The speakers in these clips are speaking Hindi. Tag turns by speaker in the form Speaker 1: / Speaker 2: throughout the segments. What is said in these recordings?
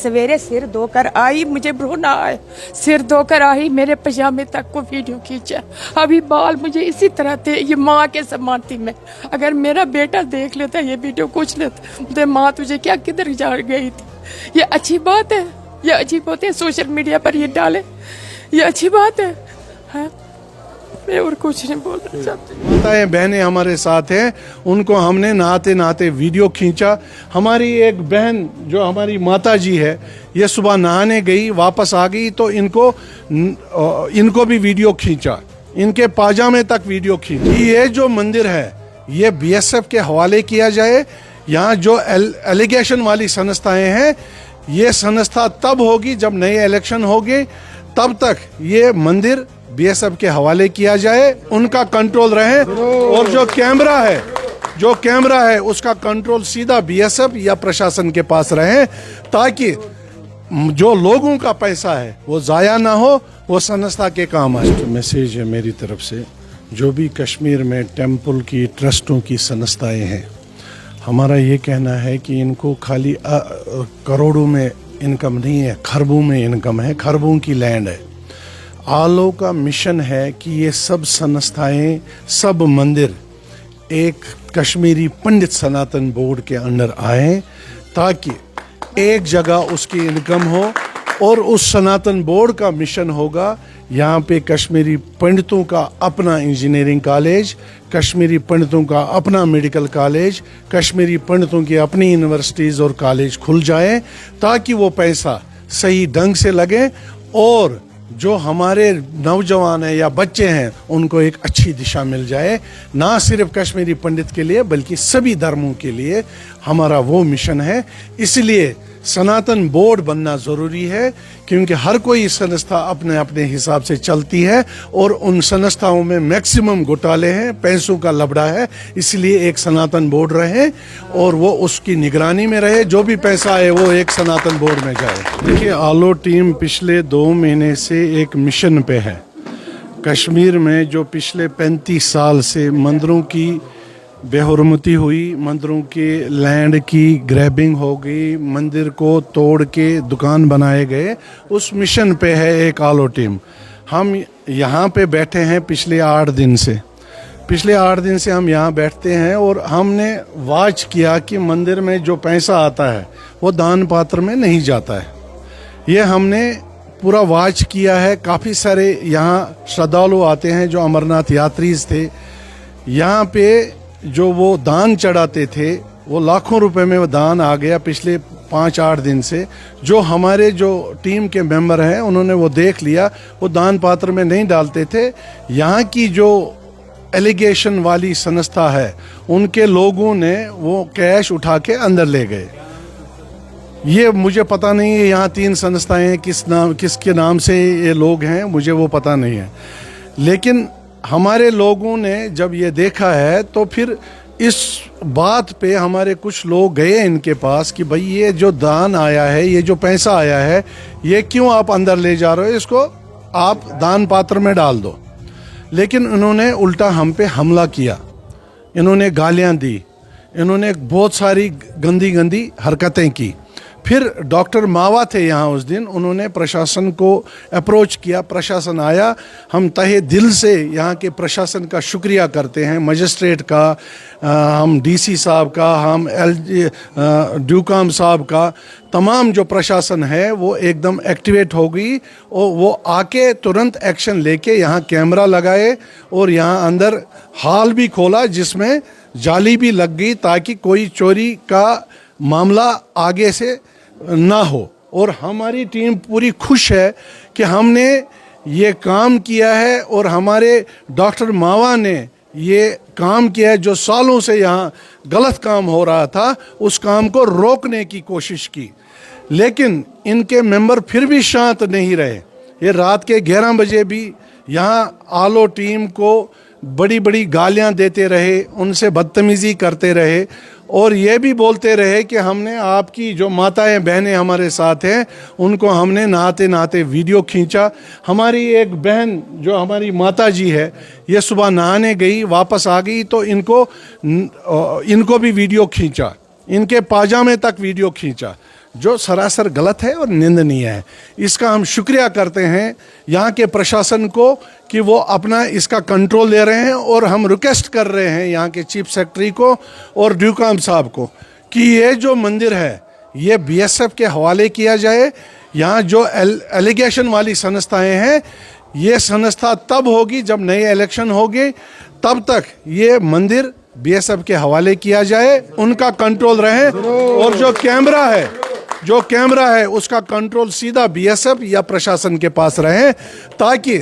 Speaker 1: सवेरे सिर धोकर आई, मुझे रोना आया, सिर धोकर आई, मेरे पजामे तक को वीडियो खींचा। अभी बाल मुझे इसी तरह थे, ये माँ के समान थी मैं। अगर मेरा बेटा देख लेता ये वीडियो कुछ लेता, तो माँ तुझे क्या किधर जा गई थी। ये अच्छी बात है, ये अच्छी बात है सोशल मीडिया पर ये डाले, ये अच्छी बात है, हाँ? मैं और कुछ नहीं बोलना चाहती।
Speaker 2: माताएं बहनें हमारे साथ हैं, उनको हमने नहाते नहाते वीडियो खींचा। हमारी एक बहन जो हमारी माता जी है, ये सुबह नहाने गई, वापस आ गई तो इनको भी वीडियो खींचा, इनके पाजामे तक वीडियो खींची। ये जो मंदिर है ये बीएसएफ के हवाले किया जाए। यहाँ जो एलिगेशन वाली संस्थाएं हैं, ये संस्था तब होगी जब नए इलेक्शन होंगे, तब तक ये मंदिर बीएसएफ के हवाले किया जाए, उनका कंट्रोल रहे। और जो कैमरा है उसका कंट्रोल सीधा बीएसएफ या प्रशासन के पास रहे, ताकि जो लोगों का पैसा है वो जाया ना हो, वो संस्था के काम आए। तो मैसेज है मेरी तरफ से, जो भी कश्मीर में टेम्पल की ट्रस्टों की संस्थाएं हैं, हमारा ये कहना है कि इनको खाली करोड़ों में इनकम नहीं है, खरबों में इनकम है, खरबों की लैंड है। आलो का मिशन है कि ये सब संस्थाएं, सब मंदिर एक कश्मीरी पंडित सनातन बोर्ड के अंडर आए, ताकि एक जगह उसकी इनकम हो। और उस सनातन बोर्ड का मिशन होगा, यहाँ पे कश्मीरी पंडितों का अपना इंजीनियरिंग कॉलेज, कश्मीरी पंडितों का अपना मेडिकल कॉलेज, कश्मीरी पंडितों की अपनी यूनिवर्सिटीज़ और कॉलेज खुल जाए, ताकि वो पैसा सही ढंग से लगे और जो हमारे नौजवान हैं या बच्चे हैं उनको एक अच्छी दिशा मिल जाए। ना सिर्फ कश्मीरी पंडित के लिए बल्कि सभी धर्मों के लिए हमारा वो मिशन है। इसलिए सनातन बोर्ड बनना ज़रूरी है, क्योंकि हर कोई संस्था अपने अपने हिसाब से चलती है और उन संस्थाओं में मैक्सिमम घोटाले हैं, पैसों का लबड़ा है। इसलिए एक सनातन बोर्ड रहे और वो उसकी निगरानी में रहे, जो भी पैसा आए वो एक सनातन बोर्ड में जाए। देखिए, आलो टीम पिछले 2 महीने से एक मिशन पे है। कश्मीर में जो पिछले 35 साल से मंदिरों की बेहुरमती हुई, मंदिरों के लैंड की ग्रैबिंग हो गई, मंदिर को तोड़ के दुकान बनाए गए, उस मिशन पे है एक आलो टीम। हम यहाँ पे बैठे हैं पिछले 8 दिन से हम यहाँ बैठते हैं और हमने वाच किया कि मंदिर में जो पैसा आता है वो दान पात्र में नहीं जाता है। ये हमने पूरा वाच किया है। काफ़ी सारे यहाँ श्रद्धालु आते हैं जो अमरनाथ यात्रीज थे, यहाँ पे जो वो दान चढ़ाते थे, वो लाखों रुपए में वो दान आ गया पिछले 5-8 दिन से। जो हमारे जो टीम के मेंबर हैं उन्होंने वो देख लिया, वो दान पात्र में नहीं डालते थे। यहाँ की जो एलिगेशन वाली संस्था है, उनके लोगों ने वो कैश उठा के अंदर ले गए। ये मुझे पता नहीं है, यहाँ 3 संस्थाएं हैं, किसके नाम से ये लोग हैं मुझे वो पता नहीं है। लेकिन हमारे लोगों ने जब ये देखा है तो फिर इस बात पे हमारे कुछ लोग गए इनके पास कि भाई ये जो दान आया है, ये जो पैसा आया है, ये क्यों आप अंदर ले जा रहे हो, इसको आप दान पात्र में डाल दो। लेकिन इन्होंने उल्टा हम पे हमला किया, इन्होंने गालियां दी, इन्होंने बहुत सारी गंदी गंदी हरकतें की। फिर डॉक्टर मावा थे यहाँ उस दिन, उन्होंने प्रशासन को अप्रोच किया, प्रशासन आया। हम तहे दिल से यहाँ के प्रशासन का शुक्रिया करते हैं, मजिस्ट्रेट का, हम डीसी साहब का, हम ड्यूकाम साहब का, तमाम जो प्रशासन है वो एकदम एक्टिवेट हो गई और वो आके तुरंत एक्शन लेके यहाँ कैमरा लगाए और यहाँ अंदर हॉल भी खोला जिसमें जाली भी लग गई, ताकि कोई चोरी का मामला आगे से ना हो। और हमारी टीम पूरी खुश है कि हमने ये काम किया है और हमारे डॉक्टर मावा ने ये काम किया है। जो सालों से यहाँ गलत काम हो रहा था, उस काम को रोकने की कोशिश की, लेकिन इनके मेंबर फिर भी शांत नहीं रहे। ये रात के 11 बजे भी यहाँ आलो टीम को बड़ी बड़ी गालियाँ देते रहे, उनसे बदतमीज़ी करते रहे और ये भी बोलते रहे कि हमने आपकी जो माताएं बहनें हमारे साथ हैं उनको हमने नहाते नहाते वीडियो खींचा। हमारी एक बहन जो हमारी माता जी है, ये सुबह नहाने गई, वापस आ गई तो इनको भी वीडियो खींचा, इनके पाजामे तक वीडियो खींचा। जो सरासर गलत है और निंदनीय है। इसका हम शुक्रिया करते हैं यहाँ के प्रशासन को कि वो अपना इसका कंट्रोल ले रहे हैं, और हम रिक्वेस्ट कर रहे हैं यहाँ के चीफ सेक्रेटरी को और ड्यूकाम साहब को कि ये जो मंदिर है ये बीएसएफ के हवाले किया जाए। यहाँ जो एलिगेशन वाली संस्थाएं हैं, ये संस्था तब होगी जब नए इलेक्शन होंगे, तब तक ये मंदिर बीएसएफ के हवाले किया जाए, उनका कंट्रोल रहे, और जो कैमरा है उसका कंट्रोल सीधा बीएसएफ या प्रशासन के पास रहे, ताकि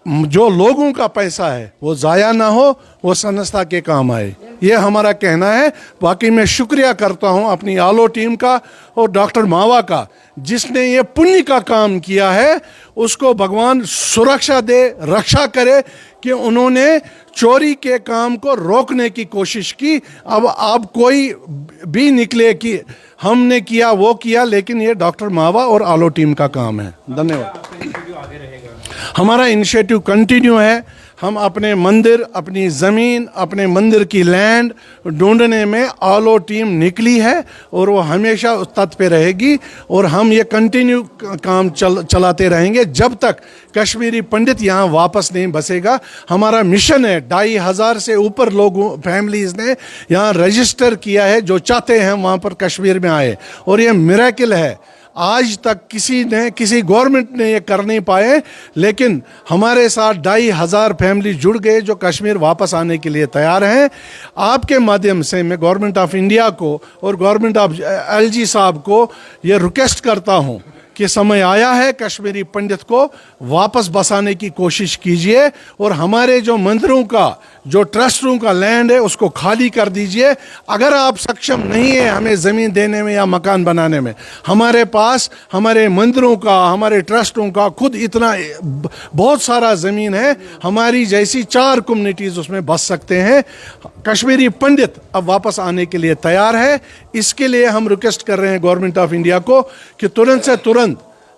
Speaker 2: जो लोगों का पैसा है वो ज़ाया ना हो, वो संस्था के काम आए। ये हमारा कहना है। बाकी मैं शुक्रिया करता हूँ अपनी आलो टीम का और डॉक्टर मावा का, जिसने ये पुण्य का काम किया है। उसको भगवान सुरक्षा दे, रक्षा करे कि उन्होंने चोरी के काम को रोकने की कोशिश की। अब कोई भी निकले कि हमने किया वो किया, लेकिन ये डॉक्टर मावा और आलो टीम का काम है। धन्यवाद। हमारा इनिशिएटिव कंटिन्यू है। हम अपने मंदिर, अपनी ज़मीन, अपने मंदिर की लैंड ढूंढने में आलो टीम निकली है, और वो हमेशा उस तत्व पे रहेगी, और हम ये कंटिन्यू काम चलाते रहेंगे जब तक कश्मीरी पंडित यहाँ वापस नहीं बसेगा। हमारा मिशन है, 2500 से ऊपर लोगों फैमिलीज़ ने यहाँ रजिस्टर किया है जो चाहते हैं वहाँ पर कश्मीर में आए, और ये मिरेकल है। आज तक किसी गवर्नमेंट ने ये कर नहीं पाए, लेकिन हमारे साथ 2500 फैमिली जुड़ गए जो कश्मीर वापस आने के लिए तैयार हैं। आपके माध्यम से मैं गवर्नमेंट ऑफ इंडिया को और गवर्नमेंट ऑफ एलजी साहब को ये रिक्वेस्ट करता हूँ कि समय आया है, कश्मीरी पंडित को वापस बसाने की कोशिश कीजिए, और हमारे जो मंदिरों का, जो ट्रस्टों का लैंड है उसको खाली कर दीजिए। अगर आप सक्षम नहीं है हमें ज़मीन देने में या मकान बनाने में, हमारे पास हमारे मंदिरों का, हमारे ट्रस्टों का खुद इतना बहुत सारा ज़मीन है, हमारी जैसी 4 कम्युनिटीज़ उसमें बस सकते हैं। कश्मीरी पंडित अब वापस आने के लिए तैयार है। इसके लिए हम रिक्वेस्ट कर रहे हैं गवर्नमेंट ऑफ इंडिया को कि तुरंत से तुरंत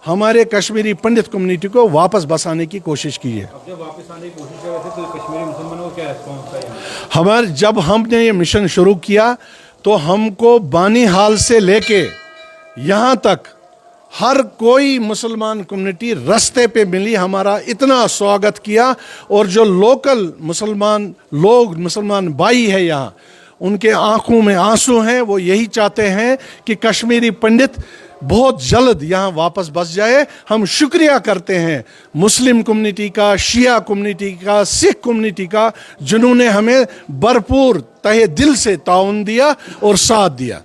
Speaker 2: हमारे कश्मीरी पंडित कम्युनिटी को वापस बसाने की कोशिश कीजिए।
Speaker 3: जब वापस आने की कोशिश कर रहे थे तो कश्मीरी मुसलमानों को क्या रिस्पॉन्स था?
Speaker 2: हमारे जब हमने ये मिशन शुरू किया तो हमको बानीहाल से लेके यहाँ तक हर कोई मुसलमान कम्युनिटी रास्ते पे मिली, हमारा इतना स्वागत किया। और जो लोकल मुसलमान भाई है यहाँ, उनके आंखों में आंसू हैं। वो यही चाहते हैं कि कश्मीरी पंडित बहुत जल्द यहाँ वापस बस जाए। हम शुक्रिया करते हैं मुस्लिम कम्युनिटी का, शिया कम्युनिटी का, सिख कम्युनिटी का, जिन्होंने हमें भरपूर तहे दिल से ताउन दिया और साथ दिया।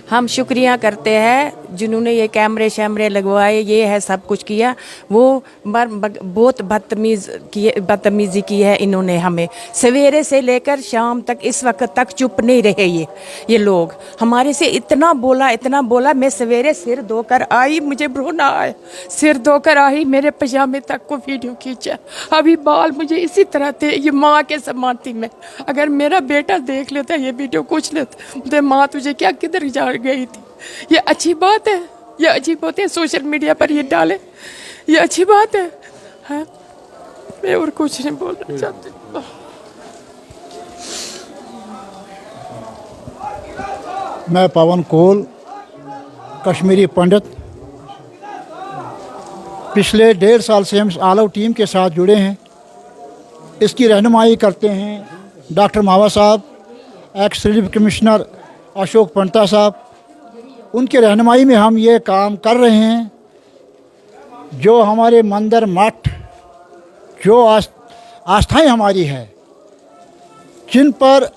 Speaker 4: हम शुक्रिया करते हैं जिन्होंने ये कैमरे शैमरे लगवाए, ये है सब कुछ किया। वो बहुत बदतमीज़ी की है इन्होंने हमें। सवेरे से लेकर शाम तक इस वक्त तक चुप नहीं रहे ये लोग। हमारे से इतना बोला। मैं सवेरे सिर धोकर आई, मुझे रोना आया। सिर धोकर आई, मेरे पजामे तक को वीडियो खींचा। अभी बाल मुझे इसी तरह थे, ये माँ के समान थी मैं। अगर मेरा बेटा देख लेता ये वीडियो, कुछ लेता, माँ तुझे क्या किधर जा गई थी। ये अच्छी बात है, ये अच्छी बात है सोशल मीडिया पर ये डाले, ये अच्छी बात है। मैं और कुछ नहीं बोलना चाहती।
Speaker 5: मैं पवन कोल, कश्मीरी पंडित। पिछले 1.5 साल से हम आलो टीम के साथ जुड़े हैं। इसकी रहनुमाई करते हैं डॉक्टर मावा साहब, एक्स रिलीफ कमिश्नर अशोक पंता साहब। उनके रहनुमाई में हम ये काम कर रहे हैं। जो हमारे मंदिर, मठ, जो आस्थाएं हमारी है, जिन पर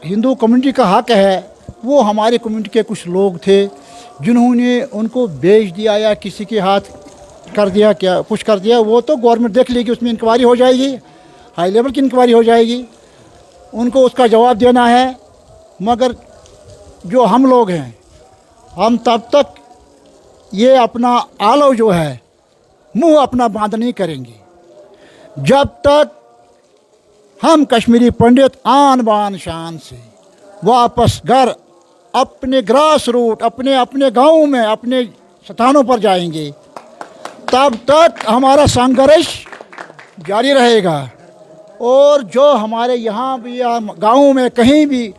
Speaker 5: हिंदू कम्युनिटी का हक है, वो हमारे कम्युनिटी के कुछ लोग थे जिन्होंने उनको बेच दिया या किसी के हाथ कर दिया, क्या कुछ कर दिया। वो तो गवर्नमेंट देख लेगी, उसमें इंक्वायरी हो जाएगी, हाई लेवल की इंक्वायरी हो जाएगी, उनको उसका जवाब देना है। मगर जो हम लोग हैं, हम तब तक ये अपना आलो जो है मुंह अपना बंद नहीं करेंगे जब तक हम कश्मीरी पंडित आन बान शान से वापस घर, अपने ग्रास रूट, अपने गाँव में, अपने स्थानों पर जाएंगे, तब तक हमारा संघर्ष जारी रहेगा। और जो हमारे यहाँ भी गाँव में कहीं भी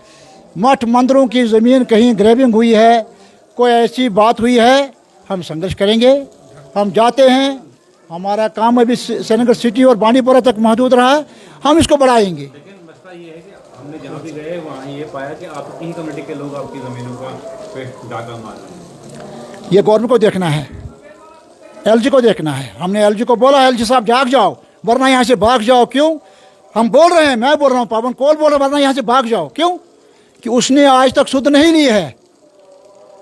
Speaker 5: मठ मंदिरों की ज़मीन कहीं ग्रेबिंग हुई है, कोई ऐसी बात हुई है, हम संघर्ष करेंगे। हम जाते हैं, हमारा काम अभी श्रीनगर सिटी और बांडीपुरा तक महदूद रहा है, हम इसको बढ़ाएंगे।
Speaker 3: लेकिन मसला ये है कि हमने जहाँ भी गए वहाँ ये पाया कि आपकी ही कमेटी के लोग आपकी ज़मीनों का पे डाका मार रहे हैं।
Speaker 5: ये गवर्नमेंट को देखना है, एलजी को देखना है। हमने एलजी को बोला, एलजी साहब जाग जाओ वरना यहाँ से भाग जाओ। क्यों? हम बोल रहे हैं, मैं बोल रहा हूँ, पवन कौल बोल रहा है, वरना यहाँ से भाग जाओ। क्यों? कि उसने आज तक सुध नहीं ली है।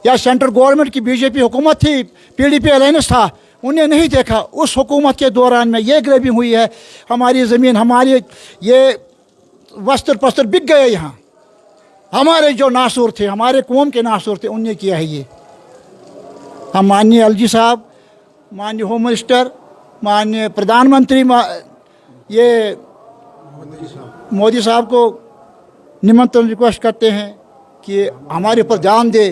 Speaker 5: या सेंट्रल गवर्नमेंट की बीजेपी हुकूमत थी, पीडीपी अलायंस था, उन्हें नहीं देखा। उस हुकूमत के दौरान में ये ग्रेबिंग हुई है, हमारी ज़मीन, हमारी ये वस्त्र पस्त्र बिक गए। यहाँ हमारे जो नासूर थे, हमारे कौम के नासूर थे, उनने किया है ये। हम माननीय एलजी साहब, माननीय होम मिनिस्टर, माननीय प्रधानमंत्री ये मोदी साहब को निमंत्रण रिक्वेस्ट करते हैं कि हमारे ऊपर ध्यान दे।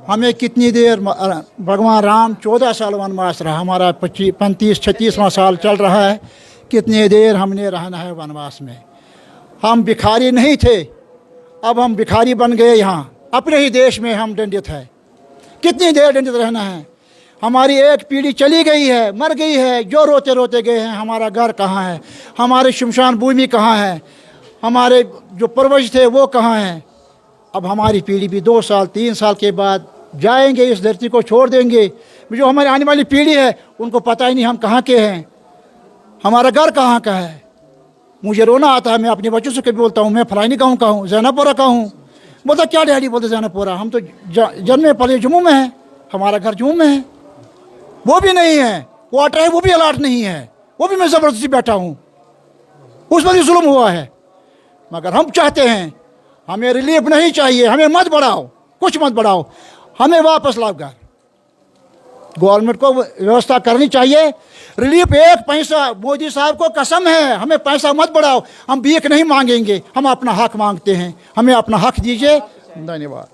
Speaker 5: हमें कितनी देर भगवान राम 14 साल वनवास रहा, हमारा 35-36वां साल चल रहा है, कितनी देर हमने रहना है वनवास में। हम भिखारी नहीं थे, अब हम भिखारी बन गए। यहाँ अपने ही देश में हम दंडित है। कितनी देर दंडित रहना है? हमारी एक पीढ़ी चली गई है, मर गई है, जो रोते रोते गए हैं। हमारा घर कहाँ है? हमारे शमशान भूमि कहाँ है? हमारे जो पूर्वज थे वो कहाँ हैं? अब हमारी पीढ़ी भी 2 साल 3 साल के बाद जाएंगे, इस धरती को छोड़ देंगे। जो हमारी आने वाली पीढ़ी है उनको पता ही नहीं हम कहाँ के हैं, हमारा घर कहाँ का है। मुझे रोना आता है, मैं अपने बच्चों से कभी बोलता हूँ, मैं फलानी गाँव का हूँ, जैनापुरा का हूँ। बोलता क्या डैडी? बोलते जैनापुरा। हम तो जन्मे पले जम्मू में हैं, हमारा घर जम्मू में है। वो भी नहीं है, क्वार्टर है वो भी अलाट नहीं है, वो भी मैं ज़बरदस्ती बैठा हूँ, उस पर भी जुल्म हुआ है। मगर हम चाहते हैं, हमें रिलीफ नहीं चाहिए, हमें मत बढ़ाओ, कुछ मत बढ़ाओ, हमें वापस लाओ घर। गवर्नमेंट को व्यवस्था करनी चाहिए। रिलीफ 1 पैसा, मोदी साहब को कसम है, हमें पैसा मत बढ़ाओ। हम भीख नहीं मांगेंगे, हम अपना हक मांगते हैं, हमें अपना हक दीजिए। धन्यवाद।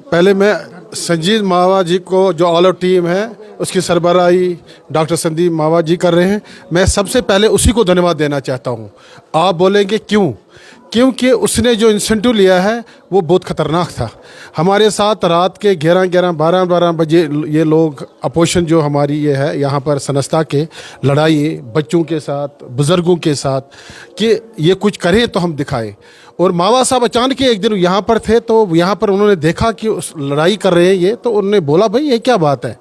Speaker 2: पहले मैं संजीव मावा जी को, जो ऑल आउट टीम है उसकी सरबराही डॉक्टर संदीप मावा जी कर रहे हैं, मैं सबसे पहले उसी को धन्यवाद देना चाहता हूं। आप बोलेंगे क्यों? क्योंकि उसने जो इंसेंटिव लिया है वो बहुत ख़तरनाक था। हमारे साथ रात के 11-11, 12-12 बजे ये लोग अपोजिशन जो हमारी ये है यहाँ पर संस्था के लड़ाई बच्चों के साथ, बुज़ुर्गों के साथ, कि ये कुछ करें तो हम दिखाएं। और मावा साहब अचानक एक दिन यहाँ पर थे, तो यहाँ पर उन्होंने देखा कि उस लड़ाई कर रहे हैं ये, तो उन्होंने बोला भाई ये क्या बात है।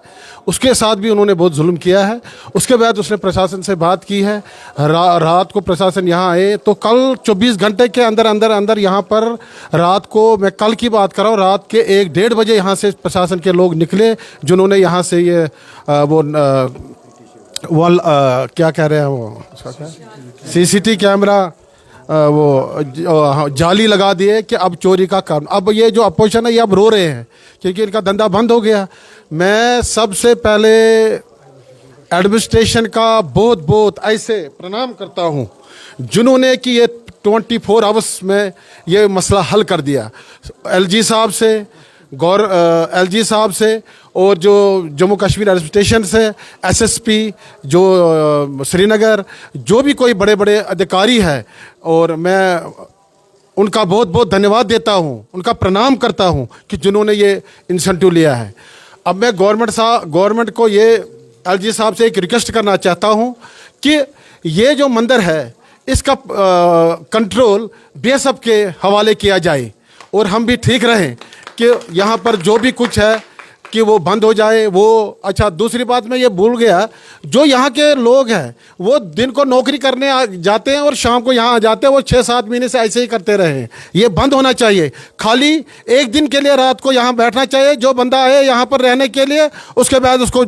Speaker 2: उसके साथ भी उन्होंने बहुत जुल्म किया है। उसके बाद उसने प्रशासन से बात की है। रात को प्रशासन यहाँ आए, तो कल 24 घंटे के अंदर यहाँ पर रात को, मैं कल की बात कर रहा हूँ, रात के 1-1:30 बजे यहाँ से प्रशासन के लोग निकले, जिन्होंने यहाँ से ये क्या कह रहे हैं वो, CCTV कैमरा वो जाली लगा दिए कि अब चोरी का काम। अब ये जो अपोजिशन है ये अब रो रहे हैं क्योंकि इनका धंधा बंद हो गया। मैं सबसे पहले एडमिनिस्ट्रेशन का बहुत बहुत ऐसे प्रणाम करता हूँ जिन्होंने कि ये 24 आवर्स में ये मसला हल कर दिया। LG साहब से, LG साहब से, और जो जम्मू कश्मीर एडमिनिस्ट्रेशन से, SSP जो श्रीनगर, जो भी कोई बड़े बड़े अधिकारी है, और मैं उनका बहुत बहुत धन्यवाद देता हूं, उनका प्रणाम करता हूं कि जिन्होंने ये इंसेंटिव लिया है। अब मैं गवर्नमेंट को ये LG साहब से एक रिक्वेस्ट करना चाहता हूं कि ये जो मंदिर है इसका कंट्रोल BSF के हवाले किया जाए और हम भी ठीक रहें कि यहाँ पर जो भी कुछ है कि वो बंद हो जाए वो। अच्छा, दूसरी बात मैं ये भूल गया, जो यहाँ के लोग हैं वो दिन को नौकरी करने जाते हैं और शाम को यहाँ आ जाते हैं, वो 6-7 महीने से ऐसे ही करते रहे हैं। ये बंद होना चाहिए। खाली एक दिन के लिए रात को यहाँ बैठना चाहिए, जो बंदा आए यहाँ पर रहने के लिए, उसके बाद उसको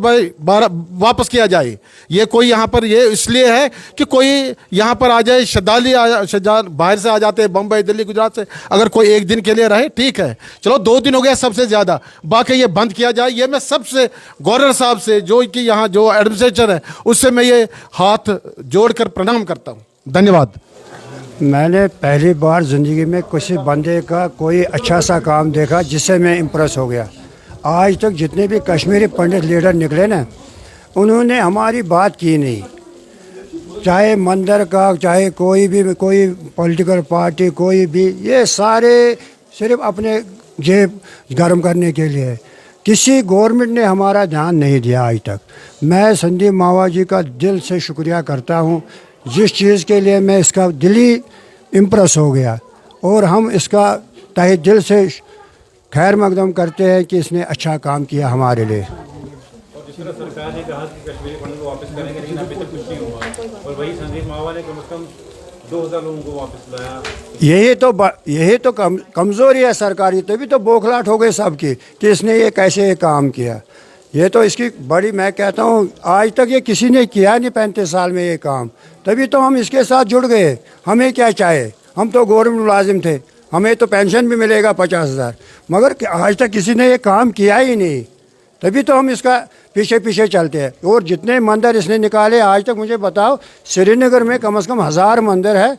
Speaker 2: वापस किया जाए। ये कोई यहाँ पर ये इसलिए है कि कोई यहाँ पर आ जाए, श्रद्धालु बाहर से आ जाते हैं, बम्बई, दिल्ली, गुजरात से, अगर कोई एक दिन के लिए रहे ठीक है, चलो 2 दिन हो गया सबसे ज़्यादा, बाकी ये बंद किया जाए। ये मैं सबसे गवर्नर साहब से, जो कि यहाँ जो एडमिनिस्ट्रेटर है, उससे मैं ये हाथ जोड़कर प्रणाम करता हूँ। धन्यवाद।
Speaker 6: मैंने पहली बार ज़िंदगी में किसी बंदे का कोई अच्छा सा काम देखा जिससे मैं इम्प्रेस हो गया। आज तक जितने भी कश्मीरी पंडित लीडर निकले ना, उन्होंने हमारी बात की नहीं, चाहे मंदिर का, चाहे कोई भी, कोई पॉलिटिकल पार्टी, कोई भी, ये सारे सिर्फ अपने जेब गर्म करने के लिए। किसी गवर्नमेंट ने हमारा ध्यान नहीं दिया आज तक। मैं संदीप मावा जी का दिल से शुक्रिया करता हूँ, जिस चीज़ के लिए मैं इसका दिली इम्प्रेस हो गया, और हम इसका तहे दिल से खैर मकदम करते हैं कि इसने अच्छा काम किया हमारे लिए।
Speaker 3: और जिस तरह सरकार ने कहा कि कश्मीरी पंडित को वापस करेंगे, लेकिन अभी तक कुछ नहीं हुआ, और वही संदीप मावा ने कम से कम 2000 लोगों को वापस लाया।
Speaker 6: यही तो कमज़ोरी है सरकारी, तभी तो बौखलाहट हो गई सबकी कि इसने ये कैसे काम किया। ये तो इसकी बड़ी, मैं कहता हूँ आज तक ये किसी ने किया नहीं 35 साल में ये काम, तभी तो हम इसके साथ जुड़ गए। हमें क्या चाहे, हम तो गवर्नमेंट मुलाजिम थे, हमें तो पेंशन भी मिलेगा 50,000, मगर आज तक किसी ने ये काम किया ही नहीं, तभी तो हम इसका पीछे पीछे चलते हैं। और जितने मंदिर इसने निकाले आज तक, मुझे बताओ श्रीनगर में कम से कम 1000 मंदिर है।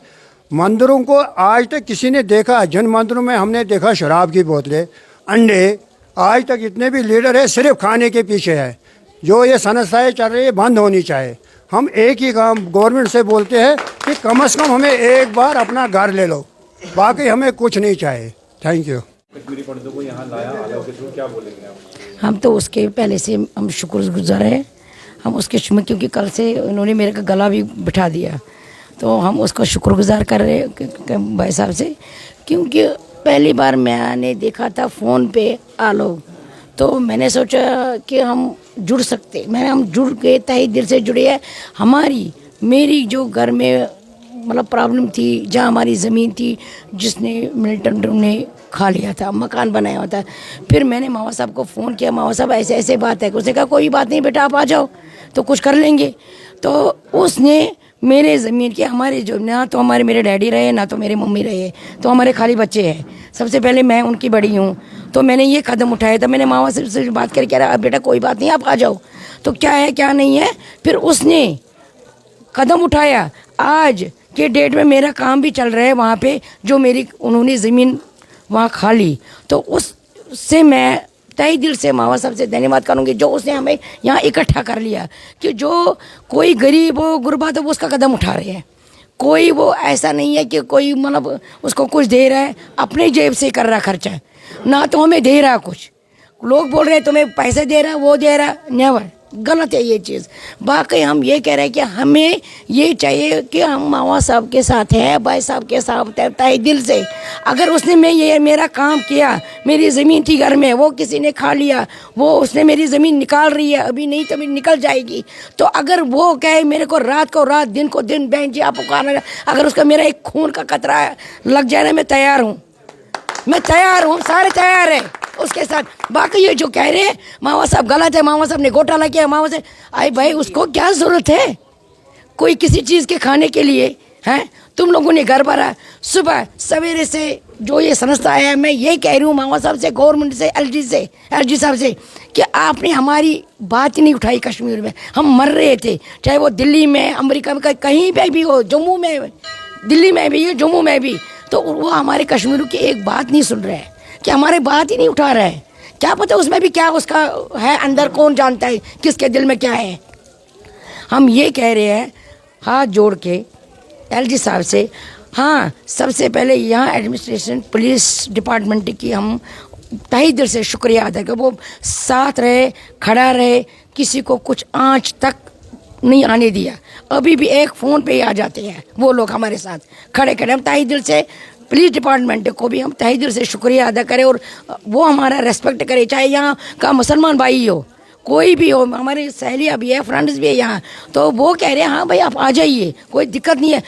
Speaker 6: मंदिरों को आज तक किसी ने देखा? जिन मंदिरों में हमने देखा शराब की बोतलें, अंडे, आज तक इतने भी लीडर है सिर्फ खाने के पीछे है। जो ये संस्थाएँ चल रही है बंद होनी चाहिए। हम एक ही काम गवर्नमेंट से बोलते हैं कि कम से कम हमें एक बार अपना घर ले लो, बाकी हमें कुछ नहीं चाहिए। Thank you.
Speaker 3: कश्मीरी पंडितों को यहाँ लाया आलो के थ्रू, क्या बोलेंगे आप?
Speaker 7: हम तो उसके पहले से हम शुक्रगुजार हैं। हम उसके क्योंकि कल से उन्होंने मेरे का गला भी बिठा दिया, तो हम उसका शुक्रगुजार कर रहे हैं भाई साहब से। क्योंकि पहली बार मैंने देखा था फ़ोन पे आलो, तो मैंने सोचा कि हम जुड़ सकते, हम जुड़ के तहे दिल से जुड़े हैं। मेरी जो घर में मतलब प्रॉब्लम थी, जहाँ हमारी ज़मीन थी जिसने मिलिटेंट ने खा लिया था, मकान बनाया हुआ था, फिर मैंने मावा साहब को फ़ोन किया, मावा साहब ऐसे ऐसे बात है। उसने कहा कोई बात नहीं बेटा, आप आ जाओ तो कुछ कर लेंगे। तो उसने मेरे ज़मीन के, हमारे जो ना तो हमारे मेरे डैडी रहे ना तो मेरे मम्मी रहे, तो हमारे खाली बच्चे हैं। सबसे पहले मैं उनकी बड़ी हूँ, तो मैंने ये कदम उठाया था। मैंने मावा से बात करके कहा बेटा कोई बात नहीं, आप आ जाओ, तो क्या है क्या नहीं है। फिर उसने कदम उठाया। आज के डेट में मेरा काम भी चल रहा है वहाँ पे, जो मेरी उन्होंने ज़मीन वहाँ खा ली, तो उससे मैं तहे दिल से मावा साहब से धन्यवाद करूँगी, जो उसने हमें यहाँ इकट्ठा कर लिया। कि जो कोई गरीब हो गुरबा तो वो उसका कदम उठा रहे हैं। कोई वो ऐसा नहीं है कि कोई मतलब उसको कुछ दे रहा है, अपने जेब से कर रहा खर्चा, ना तो हमें दे रहा कुछ। लोग बोल रहे हैं तुम्हें पैसे दे रहा, वो दे रहा, नेवर, गलत है ये चीज़। बाकी हम ये कह रहे हैं कि हमें ये चाहिए कि हम मावा साहब के साथ हैं, भाई साहब के साथ तहे दिल से। अगर उसने मेरा काम किया, मेरी ज़मीन थी घर में, वो किसी ने खा लिया, वो उसने मेरी ज़मीन निकाल रही है, अभी नहीं तो निकल जाएगी। तो अगर वो कहे मेरे को रात को रात, दिन को दिन, बहन जी आप पुकारना, अगर उसका मेरा एक खून का कतरा लग जाए ना, मैं तैयार हूँ, सारे तैयार हैं उसके साथ। बाकी ये जो कह रहे हैं मावा साहब गलत है, मावा साहब ने घोटाला किया, मावा से आई भाई उसको क्या ज़रूरत है कोई किसी चीज़ के खाने के लिए हैं? तुम लोगों ने घर भरा सुबह सवेरे से जो ये संस्था है। मैं ये कह रही हूँ मावा साहब से, गवर्नमेंट से, एलजी साहब से, कि आपने हमारी बात ही नहीं उठाई। कश्मीर में हम मर रहे थे, चाहे वो दिल्ली में, अमेरिका में, कहीं पे भी हो, जम्मू में, दिल्ली में भी, जम्मू में भी, तो वो हमारे कश्मीर की एक बात नहीं सुन रहे हैं, कि हमारे बात ही नहीं उठा रहा है। क्या पता उसमें भी क्या उसका है अंदर, कौन जानता है किसके दिल में क्या है। हम ये कह रहे हैं हाथ जोड़ के एलजी साहब से, हाँ सबसे पहले यहाँ एडमिनिस्ट्रेशन पुलिस डिपार्टमेंट की हम तहे दिल से शुक्रिया अदा करें। वो साथ रहे, खड़ा रहे, किसी को कुछ आँच तक नहीं आने दिया। अभी भी एक फ़ोन पे ही आ जाते हैं वो लोग हमारे साथ खड़े खड़े। हम तहे दिल से पुलिस डिपार्टमेंट को भी हम तहे दिल से शुक्रिया अदा करें, और वो हमारा रेस्पेक्ट करे, चाहे यहाँ का मुसलमान भाई हो, कोई भी हो, हमारी सहेलियाँ भी है, फ्रेंड्स भी है यहाँ, तो वो कह रहे हैं हाँ भाई आप आ जाइए, कोई दिक्कत नहीं है।